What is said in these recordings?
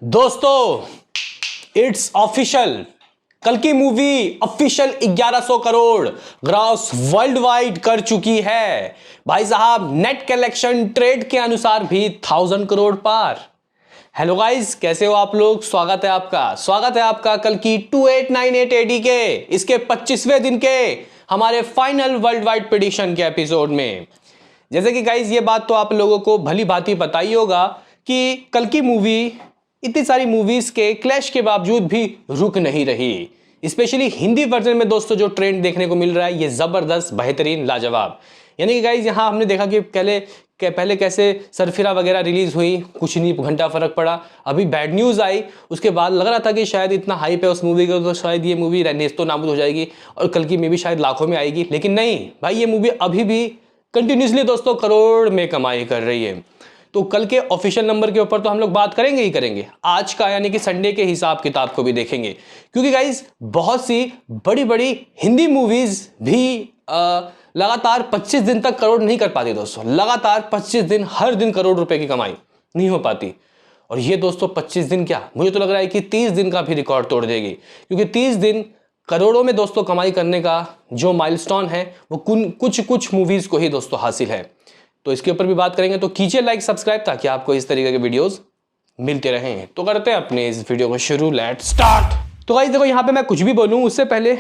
दोस्तों it's official. कल की movie official 1100 crore gross world wide कर चुकी है। भाई साहब नेट कलेक्शन ट्रेड के अनुसार भी 1000 करोड़ पार। हेलो गाइस, कैसे हो आप लोग। स्वागत है आपका कल की 2898 एडी के इसके 25वें दिन के हमारे फाइनल वर्ल्ड वाइड प्रेडिक्शन के एपिसोड में। जैसे कि गाइस ये बात तो आप लोगों को भली भांति पता ही होगा कि कल की मूवी इतनी सारी मूवीज के क्लैश के बावजूद भी रुक नहीं रही। स्पेशली हिंदी वर्जन में दोस्तों जो ट्रेंड देखने को मिल रहा है ये जबरदस्त, बेहतरीन, लाजवाब। यानी कि गाइज यहाँ हमने देखा कि पहले कैसे सरफिरा वगैरह रिलीज हुई, कुछ नहीं घंटा फर्क पड़ा। अभी बैड न्यूज आई, उसके बाद लग रहा था कि शायद इतना हाइप है उस मूवी का तो शायद ये मूवी नेस्तो नाबूद हो जाएगी और कल की में भी शायद लाखों में आएगी। लेकिन नहीं भाई, ये मूवी अभी भी कंटिन्यूसली दोस्तों करोड़ में कमाई कर रही है। तो कल के ऑफिशियल नंबर के ऊपर तो हम लोग बात करेंगे ही करेंगे। आज का यानी कि संडे के हिसाब किताब को भी देखेंगे, क्योंकि गाइज बहुत सी बड़ी बड़ी हिंदी मूवीज भी लगातार 25 दिन तक करोड़ नहीं कर पाती दोस्तों। लगातार 25 दिन हर दिन करोड़ रुपए की कमाई नहीं हो पाती। और ये दोस्तों 25 दिन क्या, मुझे तो लग रहा है कि 30 दिन का भी रिकॉर्ड तोड़ देगी, क्योंकि 30 दिन करोड़ों में दोस्तों कमाई करने का जो माइलस्टोन है वो कुछ मूवीज को ही दोस्तों हासिल है। तो इसके ऊपर भी बात करेंगे। तो कीजिए लाइक सब्सक्राइब ताकि आपको इस तरीके के वीडियोस मिलते रहें। तो करते हैं अपने इस वीडियो को शुरू, लेट्स स्टार्ट। तो गाइस देखो, यहाँ पे मैं कुछ भी बोलूं उससे पहले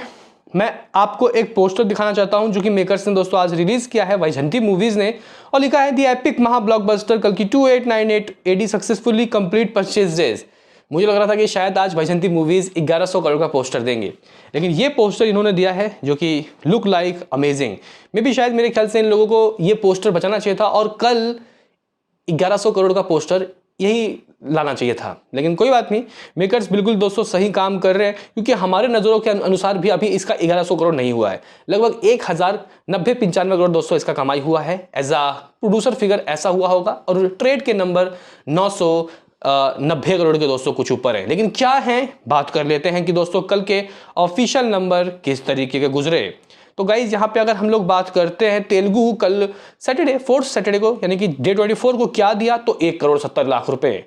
मैं आपको एक पोस्टर दिखाना चाहता हूं जो कि मेकर्स ने दोस्तों आज रिलीज किया है, वैजयंती मूवीज ने, और लिखा है दी एपिक महा ब्लॉकबस्टर कल की 2898 एडी सक्सेसफुली कंप्लीट 25 डेज। मुझे लग रहा था कि शायद आज वैजयंती मूवीज 1100 करोड़ का पोस्टर देंगे, लेकिन ये पोस्टर इन्होंने दिया है जो कि लुक लाइक अमेजिंग। मे भी शायद मेरे ख्याल से इन लोगों को ये पोस्टर बचाना चाहिए था और कल 1100 करोड़ का पोस्टर यही लाना चाहिए था। लेकिन कोई बात नहीं, मेकर्स बिल्कुल दोस्तों सही काम कर रहे हैं, क्योंकि हमारे नज़रों के अनुसार भी अभी इसका 1100 करोड़ नहीं हुआ है। लगभग 1095 करोड़ दोस्तों इसका कमाई हुआ है। एज आ प्रोड्यूसर फिगर ऐसा हुआ होगा, और ट्रेड के नंबर 990 करोड़ के दोस्तों कुछ ऊपर है। लेकिन क्या है, बात कर लेते हैं कि दोस्तों कल के ऑफिशियल नंबर किस तरीके के गुजरे। तो गाइज यहाँ पे अगर हम लोग बात करते हैं तेलुगु कल सैटरडे 4 सैटरडे को यानी कि डे 24 को क्या दिया, तो 1,70,00,000 रुपए।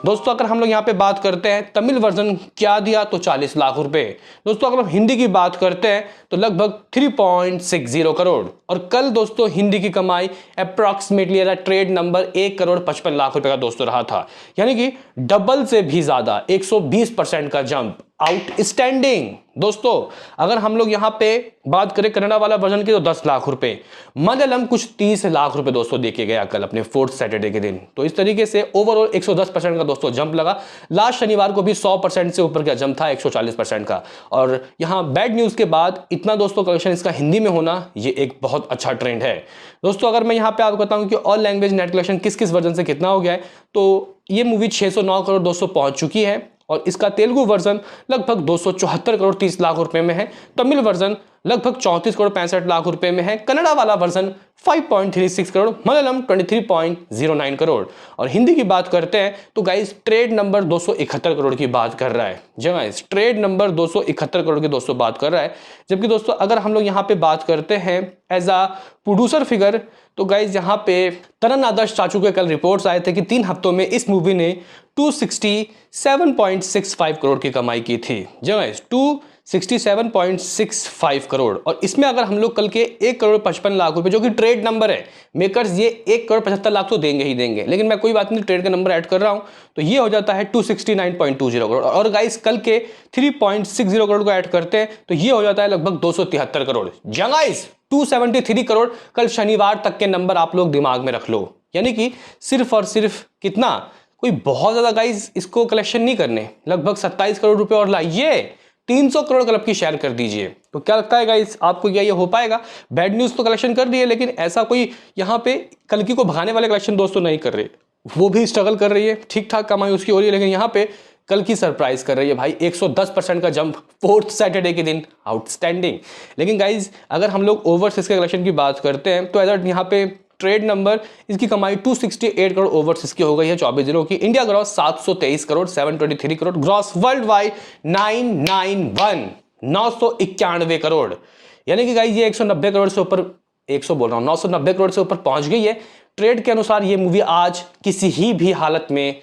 दोस्तों अगर हम लोग यहाँ पे बात करते हैं तमिल वर्जन क्या दिया, तो 40 लाख रुपए। दोस्तों अगर हम हिंदी की बात करते हैं तो लगभग 3.60 करोड़। और कल दोस्तों हिंदी की कमाई अप्रॉक्सीमेटली ट्रेड नंबर 1,55,00,000 रुपए का दोस्तों रहा था, यानी कि डबल से भी ज्यादा 120% का जंप, आउटस्टैंडिंग। दोस्तों अगर हम लोग यहाँ पे बात करें कन्नड़ा वाला वर्जन की तो 10 लाख रुपए, मलयालम कुछ 30 लाख रुपए दोस्तों देके गया कल अपने 4th सैटरडे के दिन। तो इस तरीके से ओवरऑल 110% का दोस्तों जंप लगा। लास्ट शनिवार को भी 100% से ऊपर का जंप था, 140% का। और यहाँ बैड न्यूज के बाद इतना दोस्तों कलेक्शन इसका हिंदी में होना ये एक बहुत अच्छा ट्रेंड है। दोस्तों अगर मैं यहाँ पे आपको बताऊं कि ऑल लैंग्वेज नेट कलेक्शन किस किस वर्जन से कितना हो गया है, तो ये मूवी 609 करोड़ दोस्तों पहुंच चुकी है, और इसका तेलुगु वर्जन लगभग 274 करोड़ 30 लाख रुपए में है, तमिल वर्जन लगभग 34 करोड़ 65 लाख रुपए में है, कन्नड़ा वाला वर्जन 5.36 करोड़, मलयालम 23.09 करोड़। और हिंदी की बात करते हैं तो गाइस ट्रेड नंबर 271 करोड़ की बात कर रहा है। जी गाइस, ट्रेड नंबर 271 करोड़ की दोस्तों बात कर रहा है। जबकि दोस्तों अगर हम लोग यहाँ पे बात करते हैं एज आ प्रोड्यूसर फिगर, तो गाइज यहाँ पे तरन आदर्श चाचू के कल रिपोर्ट्स आए थे कि 3 हफ्तों में इस मूवी ने 267.65 करोड़ की कमाई की थी। जी गाइज, 267.65 करोड़। और इसमें अगर हम लोग कल के 1,55,00,000 रुपए जो कि ट्रेड नंबर है, मेकर्स ये 1,75,00,000 तो देंगे ही देंगे, लेकिन मैं कोई बात नहीं ट्रेड का नंबर ऐड कर रहा हूं, तो ये हो जाता है 269.20 करोड़। और गाइस कल के 3.60 करोड़ को ऐड करते हैं तो ये हो जाता है लगभग 273 करोड़। गाइस 273 करोड़ कल शनिवार तक के नंबर आप लोग दिमाग में रख लो। यानी कि सिर्फ और सिर्फ कितना, कोई बहुत ज्यादा गाइस इसको कलेक्शन नहीं करने, लगभग 27 करोड़ रुपए और लाइए 300 करोड़ क्लब की शेयर कर दीजिए। तो क्या लगता है गाइस आपको, क्या ये हो पाएगा? बैड न्यूज तो कलेक्शन कर रही है, लेकिन ऐसा कोई यहाँ पे कल्कि को भगाने वाले कलेक्शन दोस्तों नहीं कर रहे, वो भी स्ट्रगल कर रही है, ठीक ठाक कमाई उसकी हो रही है, लेकिन यहाँ पे कल की सरप्राइज कर रही है भाई। 110% का जंप 4th सैटरडे के दिन, आउटस्टैंडिंग। लेकिन गाइज अगर हम लोग ओवरसीज के कलेक्शन की बात करते हैं तो एज यहाँ पे ट्रेड नंबर इसकी कमाई 268 करोड़ ओवरसीज की हो गई है 24 दिनों की। India gross 723 crore 723 crore, gross world wide 991 crore. यानी कि गाइज ये 190 करोड़ से ऊपर, 100 बोल रहा हूं, 990 करोड़ से ऊपर पहुंच गई है। ट्रेड के अनुसार ये मूवी आज किसी ही भी हालत में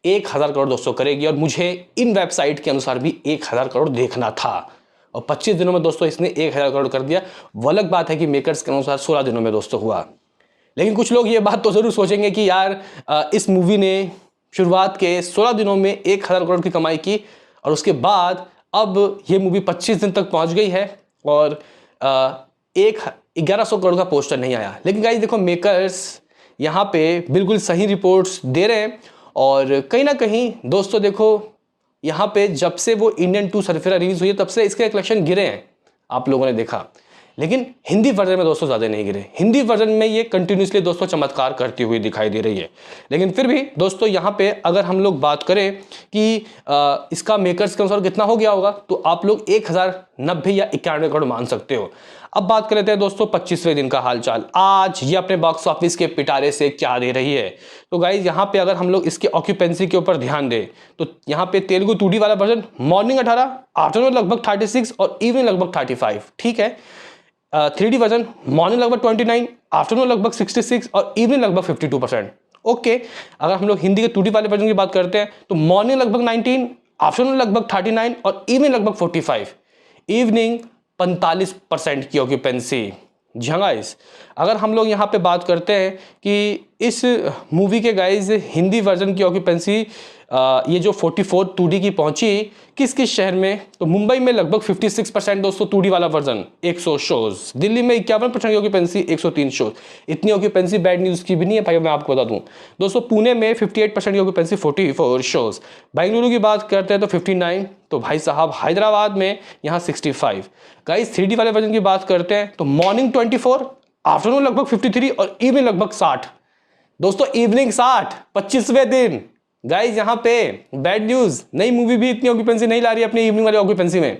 1000 करोड़ दोस्तों करेगी, और मुझे इन वेबसाइट के अनुसार भी 1000 करोड़ देखना था, और 25 दिनों में दोस्तों इसने 1000 करोड़ कर दिया। वो अलग बात है कि मेकर्स के अनुसार 16 दिनों में दोस्तों हुआ। लेकिन कुछ लोग ये बात तो जरूर सोचेंगे कि यार इस मूवी ने शुरुआत के 16 दिनों में 1000 करोड़ की कमाई की, और उसके बाद अब ये मूवी 25 दिन तक पहुंच गई है और 1100 करोड़ का पोस्टर नहीं आया। लेकिन गाइस देखो, मेकर्स यहाँ पे बिल्कुल सही रिपोर्ट्स दे रहे हैं, और कहीं ना कहीं दोस्तों देखो, यहाँ पे जब से वो इंडियन 2 सरफेरा रिलीज हुई है तब से इसके कलेक्शन गिरे हैं, आप लोगों ने देखा। लेकिन हिंदी वर्जन में दोस्तों ज़्यादा नहीं गिरे। हिंदी वर्जन में ये कंटिन्यूसली दोस्तों चमत्कार करती हुई दिखाई दे रही है। लेकिन फिर भी दोस्तों यहाँ पे अगर हम लोग बात करें कि इसका मेकर्स के अनुसार कितना हो गया होगा, तो आप लोग 1090 या 91 करोड़ मान सकते हो। अब बात कर लेते हैं दोस्तों 25वें दिन का हालचाल। आज ये अपने बॉक्स ऑफिस के पिटारे से क्या दे रही है। तो गाइज यहाँ पे अगर हम लोग इसके ऑक्यूपेंसी के ऊपर ध्यान दें, तो यहाँ पे तेलुगु 2D वाला वर्जन मॉर्निंग 18, आफ्टरनून लगभग 36 और इवनिंग लगभग 35, ठीक है। 3D वर्जन मॉर्निंग लगभग 29, आफ्टरनून लगभग 66 और इवनिंग लगभग 52%। ओके, अगर हम लोग हिंदी के 2D वाले वर्जन की बात करते हैं तो मॉर्निंग लगभग 19, आफ्टरनून लगभग 39 और इवनिंग लगभग 45, इवनिंग 45% की ऑक्यूपेंसी। जी हाँ गाइस, अगर हम लोग यहाँ पे बात करते हैं कि इस मूवी के गाइस हिंदी वर्जन की ऑक्यूपेंसी ये जो 44 2D की पहुंची किस किस शहर में, तो मुंबई में लगभग 56% दोस्तों 2D वाला वर्जन 100 शोज, दिल्ली में 51% की ऑक्यूपेंसी 103 शोज। इतनी ऑक्यूपेंसी बैड न्यूज़ की भी नहीं है भाई, मैं आपको बता दूं दोस्तों। पुणे में 58% की ऑक्यूपेंसी 44 शोज, बेंगलुरु की बात करते हैं तो 59, तो भाई साहब हैदराबाद में यहाँ 65। गाइस 3D वाले वर्जन की बात करते हैं तो मॉर्निंग 24, आफ्टरनून लगभग 53 और इवनिंग लगभग 60 दोस्तों, इवनिंग 60 25वें दिन। गाइज यहाँ पे बैड न्यूज, नई मूवी भी इतनी ऑक्यूपेंसी नहीं ला रही है अपनी इवनिंग वाली ऑक्यूपेंसी में।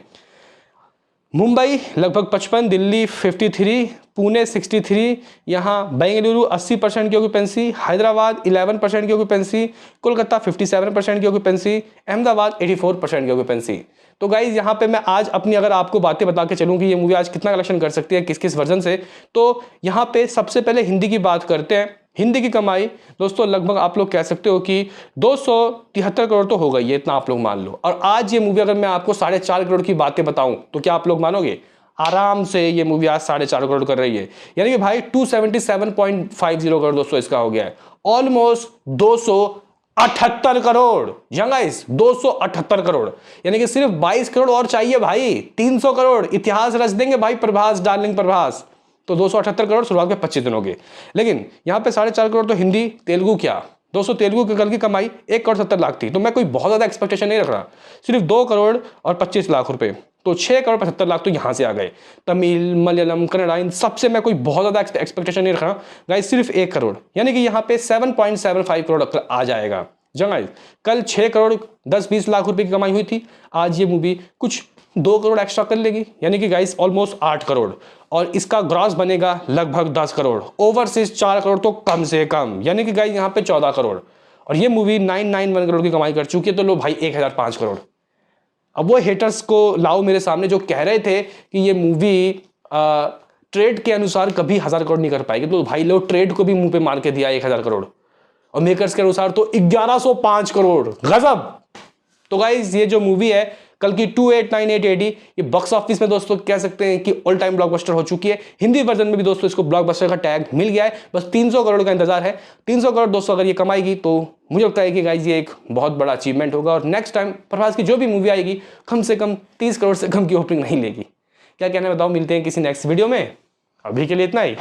मुंबई लगभग 55, दिल्ली 53, पुणे 63, यहाँ बेंगलुरु 80% की ऑक्यूपेंसी, हैदराबाद 11% की ऑक्यूपेंसी, कोलकाता 57% की ऑक्यूपेंसी, अहमदाबाद 84% की ऑक्यूपेंसी। तो गाइज यहाँ पे मैं आज अपनी अगर आपको बातें बता के चलूँ कि ये मूवी आज कितना कलेक्शन कर सकती है किस किस वर्जन से, तो यहाँ पे सबसे पहले हिंदी की बात करते हैं। हिंदी की कमाई दोस्तों लगभग आप लोग कह सकते हो कि 273 करोड़ तो हो गई है, इतना आप लोग मान लो। और आज ये मूवी अगर मैं आपको 4.5 करोड़ की बातें बताऊं तो क्या आप लोग मानोगे? आराम से ये मूवी आज 4.5 करोड़ कर रही है, यानी कि भाई 277.50 करोड़ दोस्तों इसका हो गया है, ऑलमोस्ट 278 करोड़। गाइस 278 करोड़, यानी कि सिर्फ 22 करोड़ और चाहिए भाई, 300 करोड़ इतिहास रच देंगे भाई प्रभास, डार्लिंग प्रभास। तो 278 करोड़ शुरुआत के 25 दिन हो गए। लेकिन यहाँ पे 4.5 करोड़ तो हिंदी, तेलुगु क्या दोस्तों, तेलुगु की कल की कमाई 1 करोड़ 70 लाख थी, तो मैं कोई बहुत ज्यादा एक्सपेक्टेशन नहीं रख रहा, सिर्फ 2 करोड़ और 25 लाख रुपए, तो 6 करोड़ 75 लाख तो यहाँ से आ गए। तमिल, मलयालम, कन्नड़ा, इन सबसे मैं कोई बहुत ज्यादा एक्सपेक्टेशन नहीं रख रहा गाइस, सिर्फ 1 करोड़, यानी कि यहाँ पे 7.75 करोड़ आ जाएगा। जंगाइज कल 6 करोड़ 10-20 लाख रुपए की कमाई हुई थी, आज ये मूवी कुछ 2 करोड़ एक्स्ट्रा कर लेगी, यानी कि गाइस ऑलमोस्ट 8 करोड़, और इसका ग्रॉस बनेगा लगभग 10 करोड़, ओवरसीज 4 करोड़ तो कम से कम, यानी कि गाइस यहाँ पे 14 करोड़, और ये मूवी 991 करोड़ की कमाई कर चुकी है। तो लो भाई 1005 करोड़। अब वो हेटर्स को लाओ मेरे सामने जो कह रहे थे कि ये मूवी ट्रेड के अनुसार कभी 1000 करोड़ नहीं कर पाएगी, तो भाई लो ट्रेड को भी मुंह पे मार के दिया 1000 करोड़, और मेकर्स के अनुसार तो 1105 करोड़, गजब। तो गाइस ये जो मूवी है कल की 2898 AD, ये बॉक्स ऑफिस में दोस्तों कह सकते हैं कि ऑल टाइम ब्लॉकबस्टर हो चुकी है। हिंदी वर्जन में भी दोस्तों इसको ब्लॉकबस्टर का टैग मिल गया है, बस 300 करोड़ का इंतजार है। 300 करोड़ दोस्तों अगर ये कमाएगी तो मुझे लगता है कि गाइस ये एक बहुत बड़ा अचीवमेंट होगा, और नेक्स्ट टाइम प्रभास की जो भी मूवी आएगी कम से कम 30 करोड़ से कम की ओपनिंग नहीं लेगी। क्या कहना है बताओ, मिलते हैं किसी नेक्स्ट वीडियो में, अभी के लिए इतना ही।